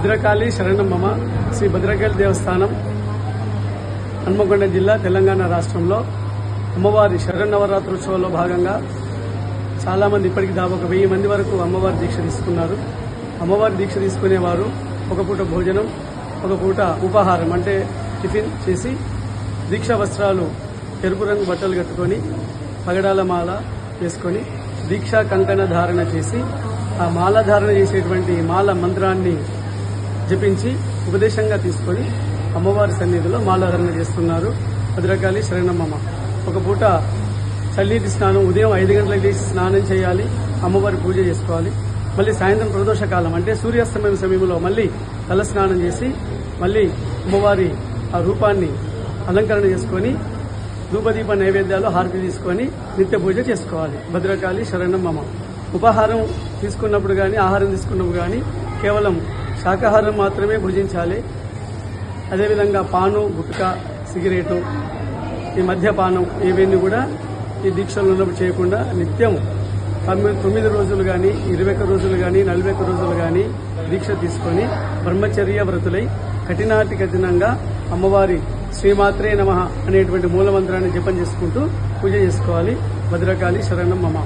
భద్రకాళి శరణం మమ శ్రీ భద్రకాళి దేవస్థానం హన్మకొండ జిల్లా తెలంగాణ రాష్ట్రంలో అమ్మవారి శరన్నవరాత్రోత్సవంలో భాగంగా చాలా మంది ఇప్పటికి దాదాపు 1000 మంది వరకు అమ్మవారి దీక్ష తీసుకున్నారు. అమ్మవారి దీక్ష తీసుకునేవారు ఒక పూట భోజనం, ఒక పూట ఉపాహారం అంటే టిఫిన్ చేసి దీక్షా వస్త్రాలు ఎరుపు రంగు బట్టలు కట్టుకొని పగడాల మాల వేసుకొని దీక్షా కంకణ ధారణ చేసి ఆ మాల ధారణ చేసేటువంటి మాల మంత్రాన్ని జపించి ఉపదేశంగా తీసుకొని అమ్మవారి సన్నిధిలో మాలాధారణ చేస్తున్నారు. భద్రకాళి శరణం మమ. ఒక పూట చల్లీటి స్నానం, ఉదయం 5 గంటలకు లేచి స్నానం చేయాలి, అమ్మవారి పూజ చేసుకోవాలి. మళ్ళీ సాయంత్రం ప్రదోషకాలం అంటే సూర్యాస్తమయం సమయంలో మళ్ళీ తల స్నానం చేసి మళ్ళీ అమ్మవారి ఆ రూపాన్ని అలంకరణ చేసుకొని ధూపదీప నైవేద్యాలు హారతి తీసుకొని నిత్య పూజ చేసుకోవాలి. భద్రకాళి శరణం మమ. ఉపాహారం తీసుకున్నప్పుడు కానీ ఆహారం తీసుకున్నప్పుడు కానీ కేవలం శాకాహారం మాత్రమే భుజించాలి. అదేవిధంగా పాను, గుట్కా, సిగరెటు, ఈ మద్యపానం ఇవన్నీ కూడా ఈ దీక్షలు ఉన్నప్పుడు చేయకుండా నిత్యం 9 రోజులు కానీ 21 రోజులు కానీ 41 రోజులు కానీ దీక్ష తీసుకొని బ్రహ్మచర్య వ్రతులై కఠినాతి కఠినంగా అమ్మవారి శ్రీమాత్రే నమః అనేటువంటి మూలమంత్రాన్ని జపం చేసుకుంటూ పూజ చేసుకోవాలి. భద్రకాళి శరణం మమ.